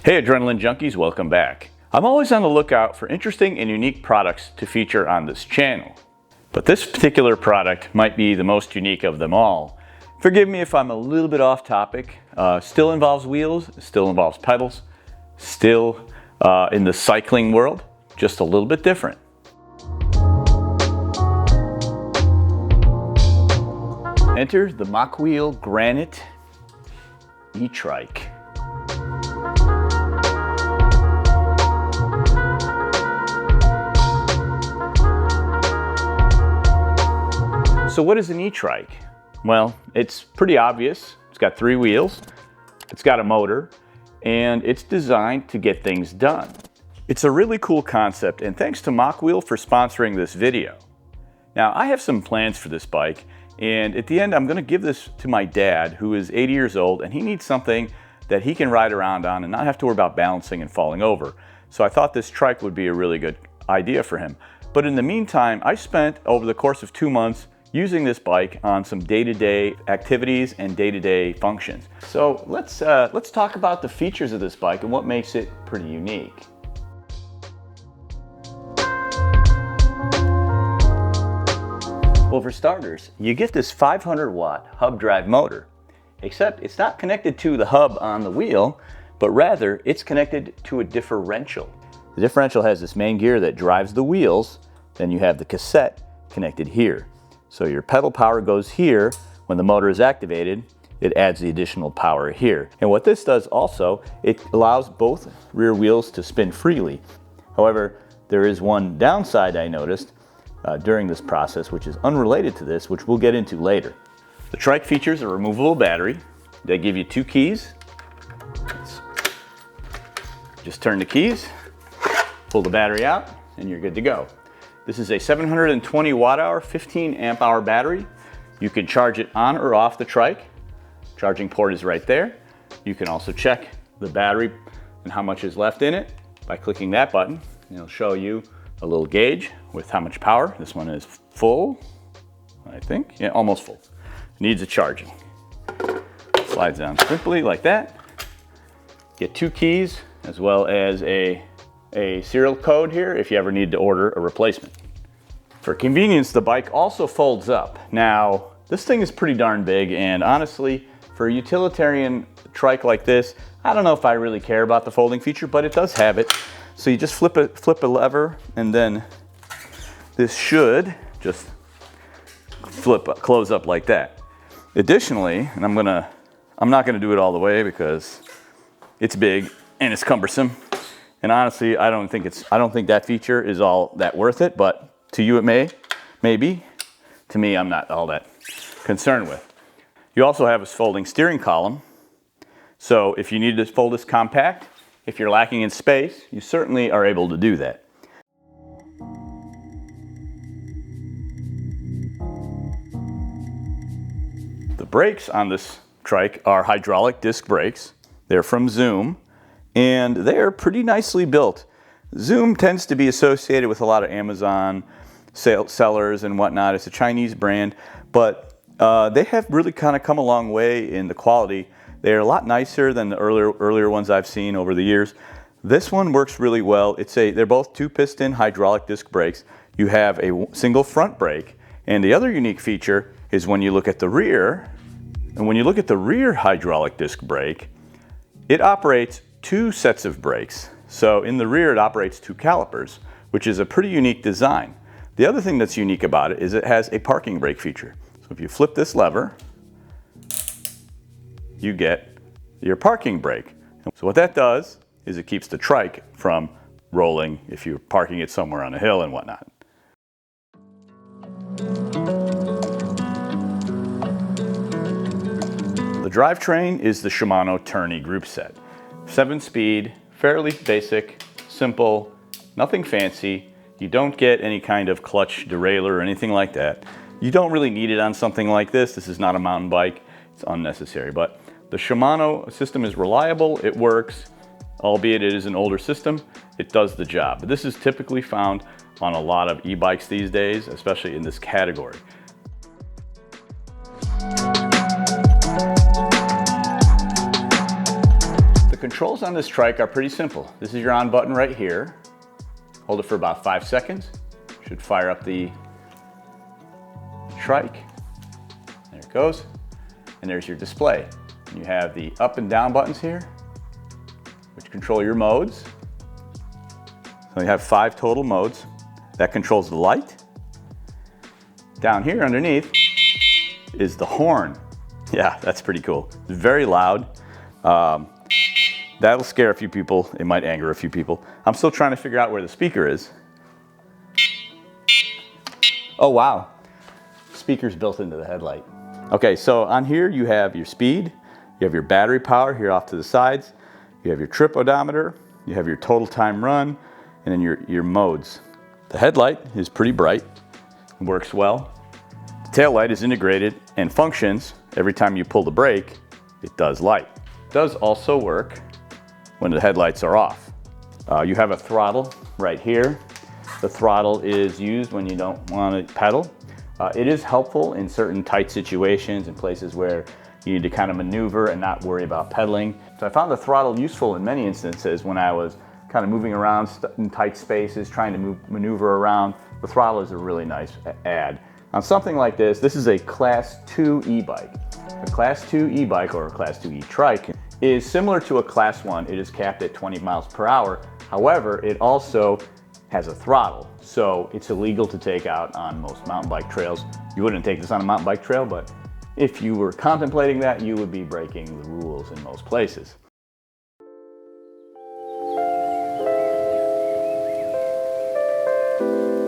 Hey Adrenaline Junkies, welcome back. I'm always on the lookout for interesting and unique products to feature on this channel. But this particular product might be the most unique of them all. Forgive me if I'm a little bit off topic. Still involves wheels, still involves pedals, still in the cycling world, just a little bit different. Enter the Mokwheel Granite e-Trike. So what is an e-Trike? Well, it's pretty obvious. It's got 3 wheels, it's got a motor, and it's designed to get things done. It's a really cool concept, and thanks to Mokwheel for sponsoring this video. Now, I have some plans for this bike, and at the end I'm going to give this to my dad, who is 80 years old, and he needs something that he can ride around on and not have to worry about balancing and falling over. So I thought this trike would be a really good idea for him. But in the meantime, I spent over the course of 2 months using this bike on some day-to-day activities and day-to-day functions. So let's talk about the features of this bike and what makes it pretty unique. Well, for starters, you get this 500-watt hub drive motor, except it's not connected to the hub on the wheel, but rather it's connected to a differential. The differential has this main gear that drives the wheels, then you have the cassette connected here. So your pedal power goes here. When the motor is activated, it adds the additional power here. And what this does also, it allows both rear wheels to spin freely. However, there is one downside I noticed during this process, which is unrelated to this, which we'll get into later. The trike features a removable battery. They give you 2 keys. Just turn the keys, pull the battery out, and you're good to go. This is a 720 watt-hour, 15 amp-hour battery. You can charge it on or off the trike. Charging port is right there. You can also check the battery and how much is left in it by clicking that button. It'll show you a little gauge with how much power. This one is full, I think. Yeah, almost full. Needs a charging. Slides down simply like that. Get 2 keys as well as a serial code here if you ever need to order a replacement. For convenience, the bike also folds up. Now, this thing is pretty darn big, and honestly, for a utilitarian trike like this, I don't know if I really care about the folding feature, but it does have it. So you just flip a lever, and then this should just close up like that. Additionally, and I'm not gonna do it all the way because it's big and it's cumbersome. And honestly, I don't think that feature is all that worth it, but to you it may be. To me, I'm not all that concerned with. You also have a folding steering column. So if you need to fold this compact, if you're lacking in space, you certainly are able to do that. The brakes on this trike are hydraulic disc brakes. They're from Zoom, and they are pretty nicely built. Zoom tends to be associated with a lot of Amazon sellers and whatnot. It's a Chinese brand, but they have really kind of come a long way in the quality. They're a lot nicer than the earlier ones I've seen over the years. This one works really well. They're both 2-piston hydraulic disc brakes. You have a single front brake, and the other unique feature is when you look at the rear, and when you look at the rear hydraulic disc brake, it operates 2 sets of brakes. So in the rear, it operates 2 calipers, which is a pretty unique design. The other thing that's unique about it is it has a parking brake feature. So if you flip this lever, you get your parking brake. So what that does is it keeps the trike from rolling if you're parking it somewhere on a hill and whatnot. The drivetrain is the Shimano Tourney group set. 7-speed, fairly basic, simple, nothing fancy. You don't get any kind of clutch derailleur or anything like that. You don't really need it on something like this. This is not a mountain bike. It's unnecessary, but the Shimano system is reliable. It works, albeit it is an older system. It does the job. But this is typically found on a lot of e-bikes these days, especially in this category. The controls on this trike are pretty simple. This is your on button right here. Hold it for about 5 seconds. Should fire up the trike. There it goes. And there's your display. You have the up and down buttons here, which control your modes. So you have 5 total modes. That controls the light. Down here underneath is the horn. Yeah, that's pretty cool. It's very loud. That'll scare a few people. It might anger a few people. I'm still trying to figure out where the speaker is. Oh wow, speaker's built into the headlight. Okay, so on here you have your speed, you have your battery power here off to the sides, you have your trip odometer, you have your total time run, and then your modes. The headlight is pretty bright, it works well. The tail light is integrated and functions every time you pull the brake, it does light. It does also work when the headlights are off. You have a throttle right here. The throttle is used when you don't want to pedal. It is helpful in certain tight situations and places where you need to kind of maneuver and not worry about pedaling. So I found the throttle useful in many instances when I was kind of moving around in tight spaces, trying to maneuver around. The throttle is a really nice add. On something like this, this is a Class 2 e-bike. A Class 2 e-bike or a Class 2 e-trike is similar to a Class 1. It is capped at 20 miles per hour. However, it also has a throttle, so it's illegal to take out on most mountain bike trails. You wouldn't take this on a mountain bike trail, but if you were contemplating that, you would be breaking the rules in most places.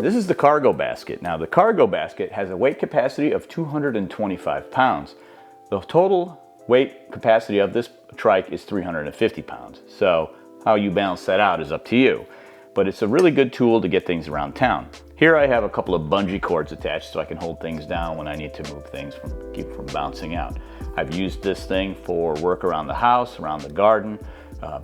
This is the cargo basket. Now the cargo basket has a weight capacity of 225 pounds. The total weight capacity of this trike is 350 pounds. So how you balance that out is up to you. But it's a really good tool to get things around town. Here I have a couple of bungee cords attached so I can hold things down when I need to move things keep from bouncing out. I've used this thing for work around the house, around the garden,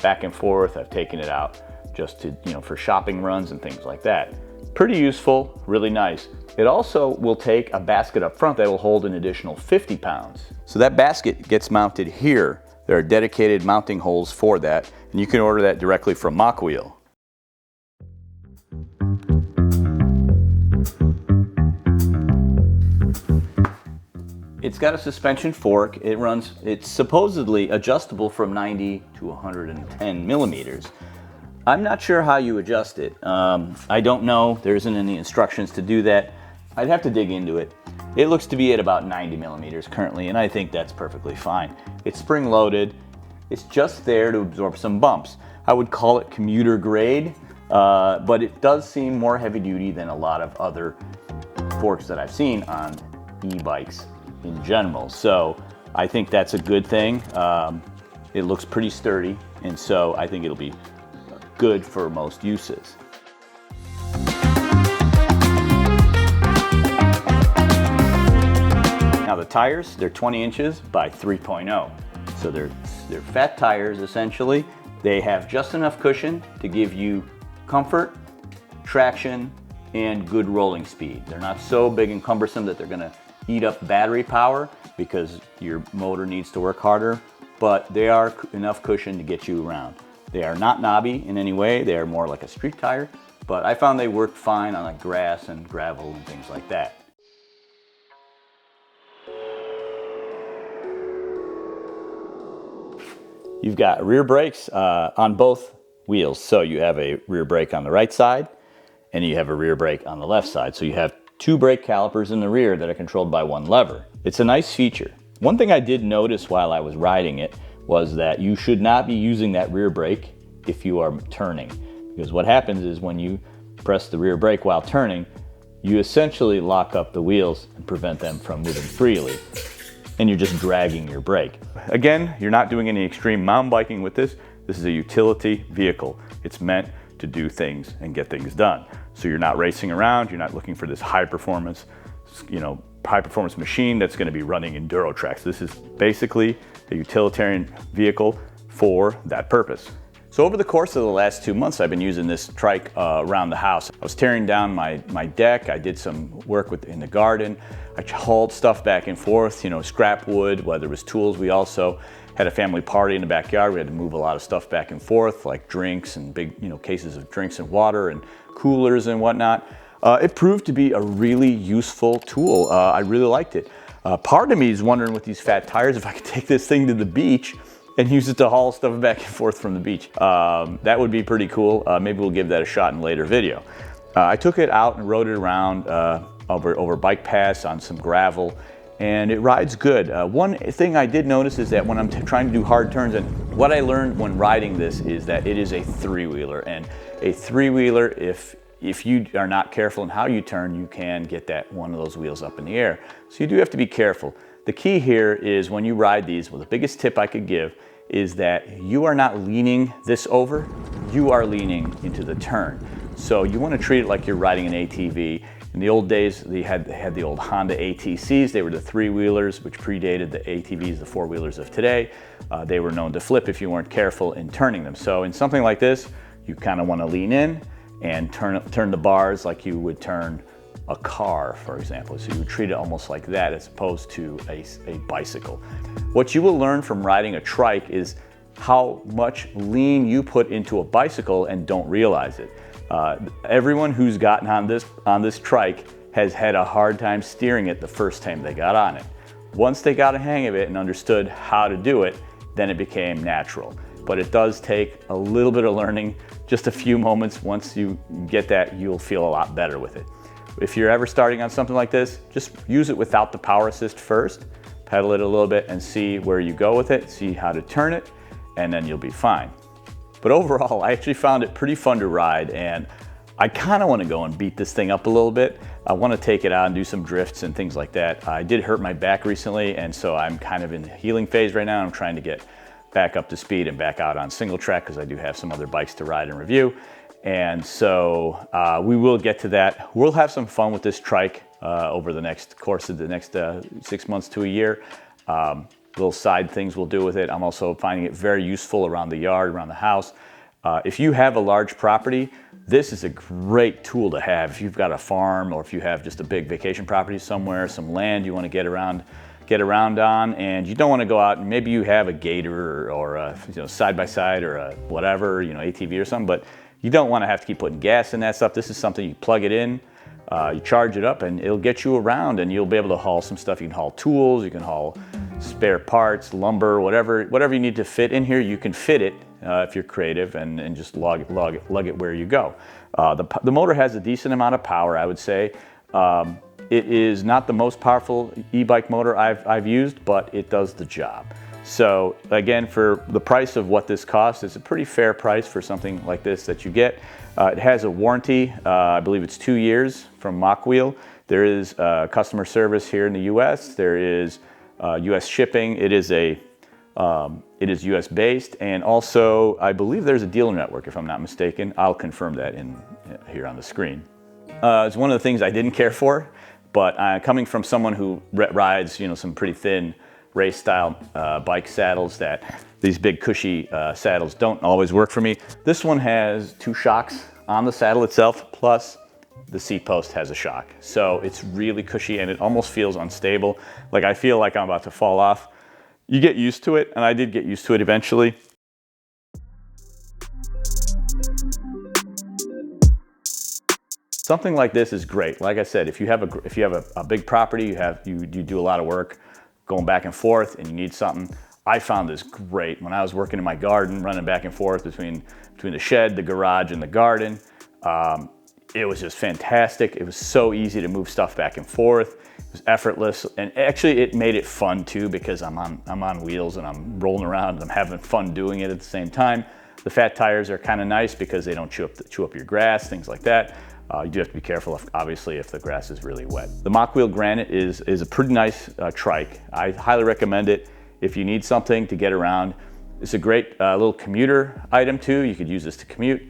back and forth. I've taken it out just to, for shopping runs and things like that. Pretty useful, really nice. It also will take a basket up front that will hold an additional 50 pounds. So that basket gets mounted here. There are dedicated mounting holes for that, and you can order that directly from Mokwheel. It's got a suspension fork. It's supposedly adjustable from 90 to 110 millimeters. I'm not sure how you adjust it. I don't know. There isn't any instructions to do that. I'd have to dig into it. It looks to be at about 90 millimeters currently, and I think that's perfectly fine. It's spring loaded. It's just there to absorb some bumps. I would call it commuter grade, but it does seem more heavy duty than a lot of other forks that I've seen on e-bikes in general. So I think that's a good thing. It looks pretty sturdy, and so I think it'll be good for most uses. Now the tires, they're 20 inches by 3.0. So they're fat tires essentially. They have just enough cushion to give you comfort, traction, and good rolling speed. They're not so big and cumbersome that they're gonna eat up battery power because your motor needs to work harder, but they are enough cushion to get you around. They are not knobby in any way. They are more like a street tire, but I found they worked fine on like grass and gravel and things like that. You've got rear brakes on both wheels. So you have a rear brake on the right side and you have a rear brake on the left side. So you have 2 brake calipers in the rear that are controlled by 1 lever. It's a nice feature. One thing I did notice while I was riding it was that you should not be using that rear brake if you are turning. Because what happens is when you press the rear brake while turning, you essentially lock up the wheels and prevent them from moving freely. And you're just dragging your brake. Again, you're not doing any extreme mountain biking with this. This is a utility vehicle. It's meant to do things and get things done. So you're not racing around, you're not looking for this high performance machine that's gonna be running enduro tracks. This is basically a utilitarian vehicle for that purpose. So over the course of the last 2 months, I've been using this trike around the house. I was tearing down my deck. I did some work in the garden. I hauled stuff back and forth, scrap wood, whether it was tools. We also had a family party in the backyard. We had to move a lot of stuff back and forth, like drinks and big, cases of drinks and water and coolers and whatnot. It proved to be a really useful tool. I really liked it. Part of me is wondering with these fat tires if I could take this thing to the beach and use it to haul stuff back and forth from the beach. That would be pretty cool. Maybe we'll give that a shot in a later video. I took it out and rode it around over bike paths on some gravel, and it rides good. One thing I did notice is that when I'm trying to do hard turns, and what I learned when riding this is that it is a three-wheeler, and a three-wheeler, if you are not careful in how you turn, you can get that one of those wheels up in the air. So you do have to be careful. The key here is when you ride these, well, the biggest tip I could give is that you are not leaning this over, you are leaning into the turn. So you want to treat it like you're riding an ATV. In the old days, they had the old Honda ATCs. They were the three-wheelers, which predated the ATVs, the four-wheelers of today. They were known to flip if you weren't careful in turning them. So in something like this, you kind of want to lean in and turn the bars like you would turn a car, for example. So you would treat it almost like that as opposed to a bicycle. What you will learn from riding a trike is how much lean you put into a bicycle and don't realize it. Everyone who's gotten on this trike has had a hard time steering it the first time they got on it. Once they got a hang of it and understood how to do it, then it became natural. But it does take a little bit of learning, just a few moments. Once you get that, you'll feel a lot better with it. If you're ever starting on something like this, just use it without the power assist first, pedal it a little bit and see where you go with it, see how to turn it, and then you'll be fine. But overall, I actually found it pretty fun to ride, and I kind of want to go and beat this thing up a little bit. I want to take it out and do some drifts and things like that. I did hurt my back recently, and so I'm kind of in the healing phase right now. I'm trying to get back up to speed and back out on single track because I do have some other bikes to ride and review. And so we will get to that. We'll have some fun with this trike over the next course of the next 6 months to a year. Little side things we'll do with it. I'm also finding it very useful around the yard, around the house. If you have a large property, this is a great tool to have. If you've got a farm or if you have just a big vacation property somewhere, some land you want to get around on, and you don't want to go out and maybe you have a Gator or a side-by-side or a whatever, ATV or something, but you don't want to have to keep putting gas in that stuff. This is something you plug it in, you charge it up, and it'll get you around, and you'll be able to haul some stuff. You can haul tools, you can haul spare parts, lumber, whatever you need to fit in here, you can fit it if you're creative and just lug it where you go. The motor has a decent amount of power, I would say. It is not the most powerful e-bike motor I've used, but it does the job. So again, for the price of what this costs, it's a pretty fair price for something like this that you get. It has a warranty, I believe it's 2 years from Mokwheel. There is customer service here in the US. There is US shipping. It is US based, and also I believe there's a dealer network if I'm not mistaken. I'll confirm that here on the screen. It's one of the things I didn't care for, but coming from someone who rides some pretty thin race style bike saddles, that these big cushy saddles don't always work for me. This one has 2 shocks on the saddle itself, plus the seat post has a shock. So it's really cushy and it almost feels unstable. Like I feel like I'm about to fall off. You get used to it, and I did get used to it eventually. Something like this is great. Like I said, if you have a big property, you do a lot of work going back and forth, and you need something. I found this great when I was working in my garden, running back and forth between the shed, the garage, and the garden. It was just fantastic. It was so easy to move stuff back and forth. It was effortless, and actually it made it fun too because I'm on wheels and I'm rolling around and I'm having fun doing it at the same time. The fat tires are kind of nice because they don't chew up your grass, things like that. You do have to be careful, obviously, if the grass is really wet. The Mokwheel Granite is a pretty nice trike. I highly recommend it if you need something to get around. It's a great little commuter item too. You could use this to commute.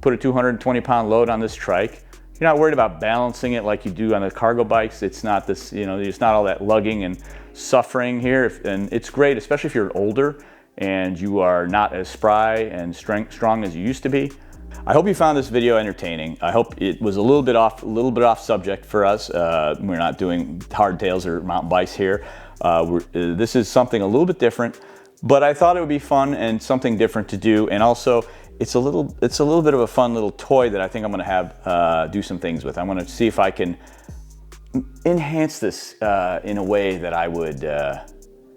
Put a 220-pound load on this trike. You're not worried about balancing it like you do on the cargo bikes. It's not this, it's not all that lugging and suffering here. And it's great, especially if you're older and you are not as spry and strong as you used to be. I hope you found this video entertaining. I hope it was a little bit off subject for us. We're not doing hardtails or mountain bikes here. This is something a little bit different. But I thought it would be fun and something different to do, and also it's a little bit of a fun little toy that I think I'm going to have do some things with. I'm going to see if I can enhance this in a way that I would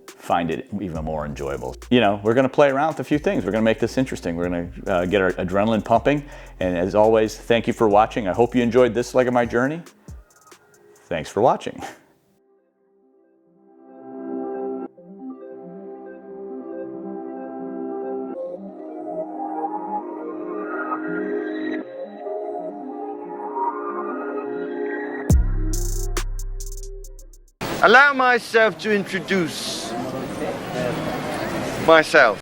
find it even more enjoyable. You know, we're going to play around with a few things. We're going to make this interesting. We're going to get our adrenaline pumping. And as always, thank you for watching. I hope you enjoyed this leg of my journey. Thanks for watching. Allow myself to introduce myself.